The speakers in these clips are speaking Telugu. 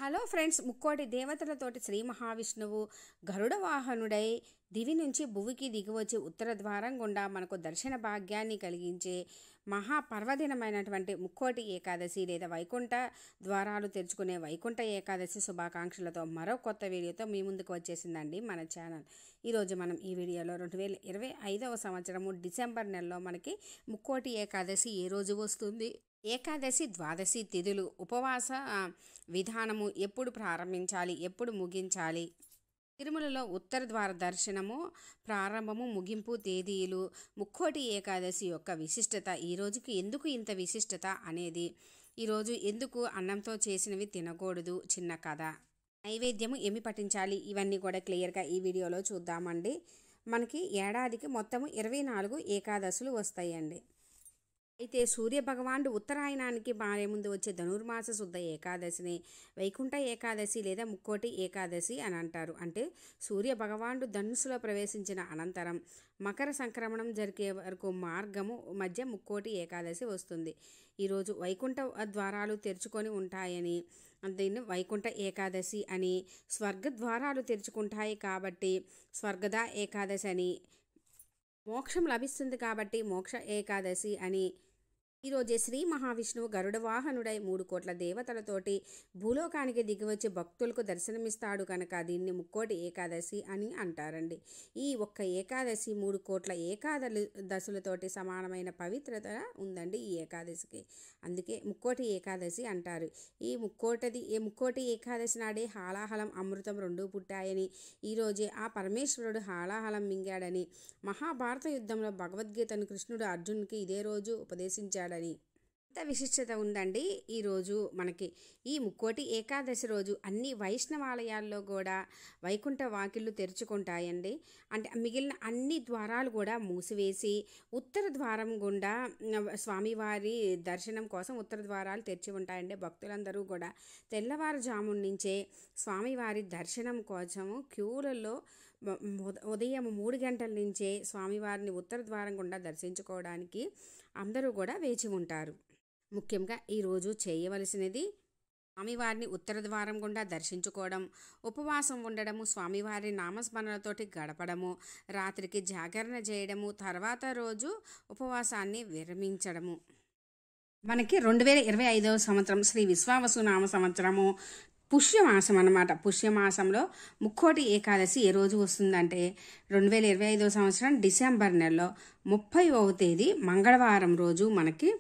హలో ఫ్రెండ్స్, ముక్కోటి దేవతలతోటి శ్రీ మహావిష్ణువు గరుడ వాహనుడై దివి నుంచి భువికి దిగివచ్చి ఉత్తర ద్వారం గుండా మనకు దర్శన భాగ్యాన్ని కలిగించే మహాపర్వదినమైనటువంటి ముక్కోటి ఏకాదశి లేదా వైకుంఠ ద్వారాలు తెరుచుకునే వైకుంఠ ఏకాదశి శుభాకాంక్షలతో మరో కొత్త వీడియోతో మీ ముందుకు వచ్చేసిందండి మన ఛానల్. ఈరోజు మనం ఈ వీడియోలో 2025వ సంవత్సరము డిసెంబర్ నెలలో మనకి ముక్కోటి ఏకాదశి ఏ రోజు వస్తుంది, ఏకాదశి ద్వాదశి తిథులు, ఉపవాస విధానము ఎప్పుడు ప్రారంభించాలి, ఎప్పుడు ముగించాలి, తిరుమలలో ఉత్తర ద్వార దర్శనము ప్రారంభము ముగింపు తేదీలు, ముక్కోటి ఏకాదశి యొక్క విశిష్టత, ఈ రోజుకి ఎందుకు ఇంత విశిష్టత అనేది, ఈరోజు ఎందుకు అన్నంతో చేసినవి తినకూడదు, చిన్న కథ, నైవేద్యము ఏమి పఠించాలి, ఇవన్నీ కూడా క్లియర్గా ఈ వీడియోలో చూద్దామండి. మనకి ఏడాదికి మొత్తము 24 ఏకాదశులు వస్తాయండి. అయితే సూర్యభగవానుడు ఉత్తరాయణానికి మారే ముందు వచ్చే ధనుర్మాస శుద్ధ ఏకాదశిని వైకుంఠ ఏకాదశి లేదా ముక్కోటి ఏకాదశి అని అంటారు. అంటే సూర్యభగవానుడు ధనుస్సులో ప్రవేశించిన అనంతరం మకర సంక్రమణం జరిగే వరకు మార్గము మధ్య ముక్కోటి ఏకాదశి వస్తుంది. ఈరోజు వైకుంఠ ద్వారాలు తెరుచుకొని ఉంటాయని దీన్ని వైకుంఠ ఏకాదశి అని, స్వర్గ ద్వారాలు తెరుచుకుంటాయి కాబట్టి స్వర్గద ఏకాదశి అని, మోక్షం లభిస్తుంది కాబట్టి మోక్ష ఏకాదశి అని, ఈరోజే శ్రీ మహావిష్ణువు గరుడ వాహనుడై 3 కోట్ల దేవతలతోటి భూలోకానికి దిగివచ్చి భక్తులకు దర్శనమిస్తాడు కనుక దీన్ని ముక్కోటి ఏకాదశి అని అంటారండి. ఈ ఒక్క ఏకాదశి 3 కోట్ల ఏకాదశులతోటి సమానమైన పవిత్రత ఉందండి ఈ ఏకాదశికి. అందుకే ముక్కోటి ఏకాదశి అంటారు. ఈ ముక్కోటి ఏకాదశి నాడే హాలాహలం అమృతం 2 పుట్టాయని, ఈరోజే ఆ పరమేశ్వరుడు హాలాహలం మింగాడని, మహాభారత యుద్ధంలో భగవద్గీతను కృష్ణుడు అర్జునుడికి ఇదే రోజు ఉపదేశించాడని ఎంత విశిష్టత ఉందండి. ఈరోజు మనకి ఈ ముక్కోటి ఏకాదశి రోజు అన్ని వైష్ణవాలయాల్లో కూడా వైకుంఠ వాకిళ్ళు తెరుచుకుంటాయండి. అంటే మిగిలిన అన్ని ద్వారాలు కూడా మూసివేసి ఉత్తర ద్వారం గుండా స్వామివారి దర్శనం కోసం ఉత్తర ద్వారాలు తెరిచి ఉంటాయండి. భక్తులందరూ కూడా తెల్లవారుజాము నుంచే స్వామివారి దర్శనం కోసము క్యూలలో ఉదయం 3 గంటల నుంచే స్వామివారిని ఉత్తర ద్వారం గుండా దర్శించుకోవడానికి అందరూ కూడా వేచి ఉంటారు. ముఖ్యంగా ఈరోజు చేయవలసినది స్వామివారిని ఉత్తర ద్వారం గుండా దర్శించుకోవడం, ఉపవాసం ఉండడము, స్వామివారి నామస్మరణతోటి గడపడము, రాత్రికి జాగరణ చేయడము, తర్వాత రోజు ఉపవాసాన్ని విరమించడము. మనకి 2025వ సంవత్సరం శ్రీ విశ్వావసు నామ సంవత్సరము పుష్యమాసం అన్నమాట. పుష్యమాసంలో ముక్కోటి ఏకాదశి ఏ రోజు వస్తుందంటే 2025వ సంవత్సరం డిసెంబర్ నెలలో 30వ తేదీ మంగళవారం రోజు మనకి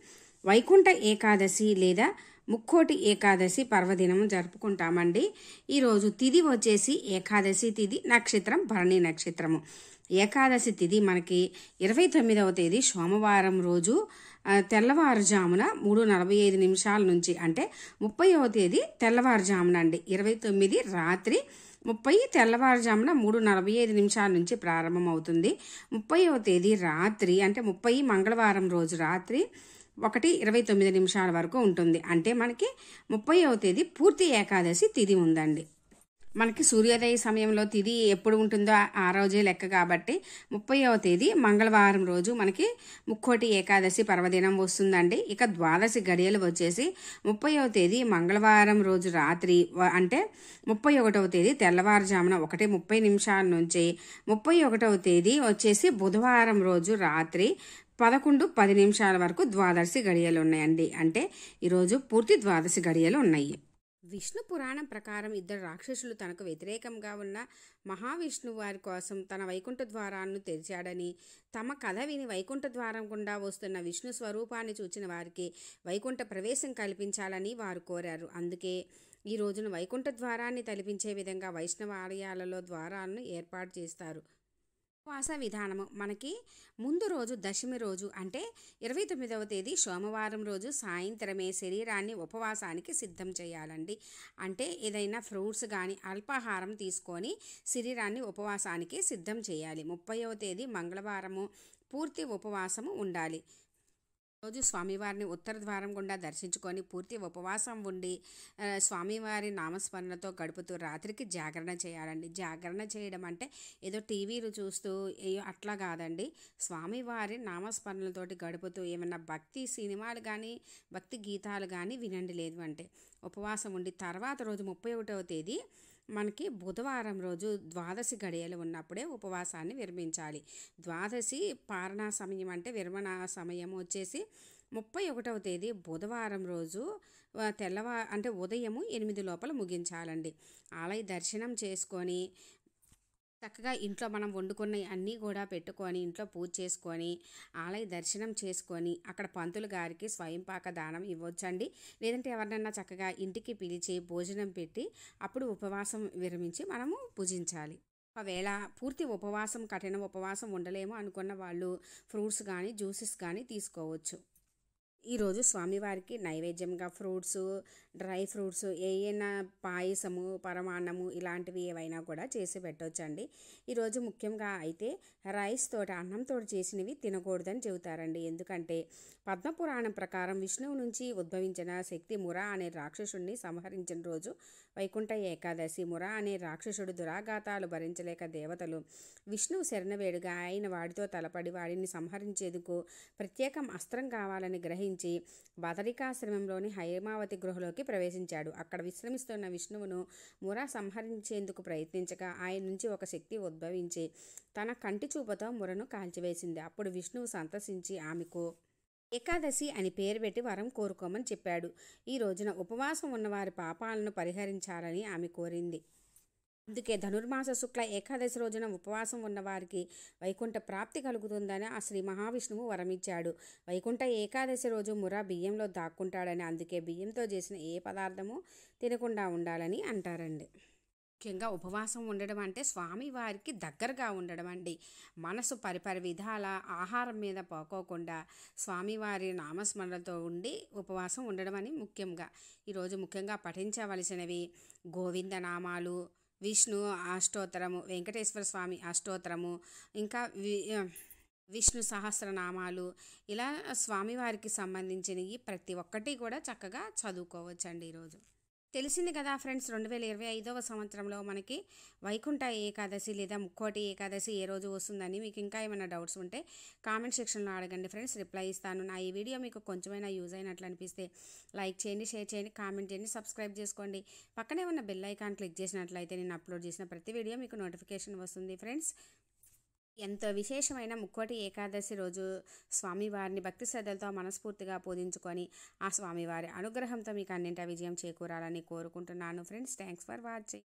వైకుంఠ ఏకాదశి లేదా ముక్కోటి ఏకాదశి పర్వదినం జరుపుకుంటామండి. ఈరోజు తిథి వచ్చేసి ఏకాదశి తిథి, నక్షత్రం భరణి నక్షత్రము. ఏకాదశి తిథి మనకి 29వ తేదీ సోమవారం రోజు తెల్లవారుజామున 3:45 నుంచి, అంటే 30వ తేదీ తెల్లవారుజామున అండి, 29 రాత్రి 30 తెల్లవారుజామున 3:45 నుంచి ప్రారంభమవుతుంది. 30వ తేదీ రాత్రి అంటే 30 మంగళవారం రోజు రాత్రి 1:29 వరకు ఉంటుంది. అంటే మనకి 30వ తేదీ పూర్తి ఏకాదశి తిథి ఉందండి. మనకి సూర్యోదయ సమయంలో తిథి ఎప్పుడు ఉంటుందో ఆ రోజే లెక్క కాబట్టి 30వ తేదీ మంగళవారం రోజు మనకి ముక్కోటి ఏకాదశి పర్వదినం వస్తుందండి. ఇక ద్వాదశి గడియలు వచ్చేసి 30వ తేదీ మంగళవారం రోజు రాత్రి అంటే 31వ తేదీ తెల్లవారుజామున 1:30 నుంచి, 31వ తేదీ వచ్చేసి బుధవారం రోజు రాత్రి 11:10 వరకు ద్వాదశి గడియలు ఉన్నాయండి. అంటే ఈరోజు పూర్తి ద్వాదశి గడియలు ఉన్నాయి. విష్ణు పురాణం ప్రకారం 2 రాక్షసులు తనకు వ్యతిరేకంగా ఉన్న మహావిష్ణువు వారి కోసం తన వైకుంఠ ద్వారాలను తెరిచాడని, తమ కథ విని వైకుంఠ ద్వారం గుండా వస్తున్న విష్ణు స్వరూపాన్ని చూచిన వారికి వైకుంఠ ప్రవేశం కల్పించాలని వారు కోరారు. అందుకే ఈ రోజున వైకుంఠ ద్వారాన్ని తలిపించే విధంగా వైష్ణవ ఆలయాలలో ద్వారాలను ఏర్పాటు చేస్తారు. ఉపవాస విధానము మనకి ముందు రోజు దశమి రోజు అంటే 29వ తేదీ సోమవారం రోజు సాయంత్రమే శరీరాన్ని ఉపవాసానికి సిద్ధం చేయాలండి. అంటే ఏదైనా ఫ్రూట్స్ కానీ అల్పాహారం తీసుకొని శరీరాన్ని ఉపవాసానికి సిద్ధం చేయాలి. 30వ తేదీ మంగళవారము పూర్తి ఉపవాసము ఉండాలి. రోజు స్వామివారిని ఉత్తర ద్వారం గుండా దర్శించుకొని పూర్తి ఉపవాసం ఉండి స్వామివారి నామస్మరణతో గడుపుతూ రాత్రికి జాగరణ చేయాలండి. జాగరణ చేయడం అంటే ఏదో టీవీలు చూస్తూ అట్లా కాదండి. స్వామివారి నామస్మరణలతోటి గడుపుతూ ఏమన్నా భక్తి సినిమాలు కానీ భక్తి గీతాలు కానీ వినండి. లేదు అంటే ఉపవాసం ఉండి తర్వాత రోజు 31వ తేదీ మనకి బుధవారం రోజు ద్వాదశి గడియలు ఉన్నప్పుడే ఉపవాసాన్ని విరమించాలి. ద్వాదశి పారణ సమయం అంటే విరమణ సమయం వచ్చేసి 31వ తేదీ బుధవారం రోజు అంటే ఉదయము 8 లోపల ముగించాలండి. ఆలయ దర్శనం చేసుకొని చక్కగా ఇంట్లో మనం వండుకున్నవి అన్నీ కూడా పెట్టుకొని ఇంట్లో పూజ చేసుకొని ఆలయ దర్శనం చేసుకొని అక్కడ పంతులు గారికి స్వయంపాక దానం ఇవ్వచ్చండి. లేదంటే ఎవరినైనా చక్కగా ఇంటికి పిలిచి భోజనం పెట్టి అప్పుడు ఉపవాసం విరమించి మనము పూజించాలి. ఒకవేళ పూర్తి ఉపవాసం కఠిన ఉపవాసం ఉండలేము అనుకున్న వాళ్ళు ఫ్రూట్స్ కానీ జ్యూసెస్ కానీ తీసుకోవచ్చు. ఈరోజు స్వామివారికి నైవేద్యంగా ఫ్రూట్స్, డ్రై ఫ్రూట్స్, ఏమైనా పాయసము, పరమాన్నము ఇలాంటివి ఏవైనా కూడా చేసి పెట్టవచ్చండి. ఈరోజు ముఖ్యంగా అయితే రైస్ తోటి అన్నంతో చేసినవి తినకూడదని చెబుతారండి. ఎందుకంటే పద్మపురాణం ప్రకారం విష్ణువు నుంచి ఉద్భవించిన శక్తి ముర అనే రాక్షసుడిని సంహరించిన రోజు వైకుంఠ ఏకాదశి. ముర అనే రాక్షసుడు దురాఘాతాలు భరించలేక దేవతలు విష్ణువు శరణవేడుగా ఆయన వాడితో తలపడి వాడిని సంహరించేందుకు ప్రత్యేకం అస్త్రం కావాలని గ్రహించి బదరికాశ్రమంలోని హైమావతి గృహలోకి ప్రవేశించాడు. అక్కడ విశ్రమిస్తున్న విష్ణువును ముర సంహరించేందుకు ప్రయత్నించగా ఆయన నుంచి ఒక శక్తి ఉద్భవించి తన కంటి చూపుతో మురను కాల్చివేసింది. అప్పుడు విష్ణువు సంతసించి ఆమెకు ఏకాదశి అని పేరు పెట్టి వరం కోరుకోమని చెప్పాడు. ఈ రోజున ఉపవాసం ఉన్నవారి పాపాలను పరిహరించాలని ఆమె కోరింది. అందుకే ధనుర్మాస శుక్ల ఏకాదశి రోజున ఉపవాసం ఉన్నవారికి వైకుంఠ ప్రాప్తి కలుగుతుందని ఆ శ్రీ మహావిష్ణువు వరమిచ్చాడు. వైకుంఠ ఏకాదశి రోజు ముర బియ్యంలో దాక్కుంటాడని, అందుకే బియ్యంతో చేసిన ఏ పదార్థము తినకుండా ఉండాలని అంటారండి. ముఖ్యంగా ఉపవాసం ఉండడం అంటే స్వామివారికి దగ్గరగా ఉండడం అండి. మనసు పరిపరి విధాల ఆహారం మీద పోకోకుండా స్వామివారి నామస్మరణతో ఉండి ఉపవాసం ఉండడం అని ఈరోజు ముఖ్యంగా పఠించవలసినవి గోవింద నామాలు, విష్ణు అష్టోత్తరము, వెంకటేశ్వర స్వామి అష్టోత్తరము, ఇంకా విష్ణు సహస్రనామాలు, ఇలా స్వామివారికి సంబంధించినవి ప్రతి ఒక్కటి కూడా చక్కగా చదువుకోవచ్చండి. ఈరోజు తెలిసింది కదా ఫ్రెండ్స్, 2025వ సంవత్సరంలో మనకి వైకుంఠ ఏకాదశి లేదా ముక్కోటి ఏకాదశి ఏ రోజు వస్తుందని మీకు ఇంకా ఏమైనా డౌట్స్ ఉంటే కామెంట్ సెక్షన్లో అడగండి ఫ్రెండ్స్, రిప్లై ఇస్తాను. నా ఈ వీడియో మీకు కొంచెమైనా యూజ్ అయినట్లు అనిపిస్తే లైక్ చేయండి, షేర్ చేయండి, కామెంట్ చేయండి, సబ్స్క్రైబ్ చేసుకోండి. పక్కనే ఉన్న బెల్ ఐకాన్ క్లిక్ చేసినట్లయితే నేను అప్లోడ్ చేసిన ప్రతి వీడియో మీకు నోటిఫికేషన్ వస్తుంది. ఫ్రెండ్స్, ఎంతో విశేషమైన ముక్కోటి ఏకాదశి రోజు స్వామివారిని భక్తి శ్రద్ధలతో మనస్ఫూర్తిగా పూజించుకొని ఆ స్వామివారి అనుగ్రహంతో మీకు అన్నింటా విజయం చేకూరాలని కోరుకుంటున్నాను. Friends, thanks for watching.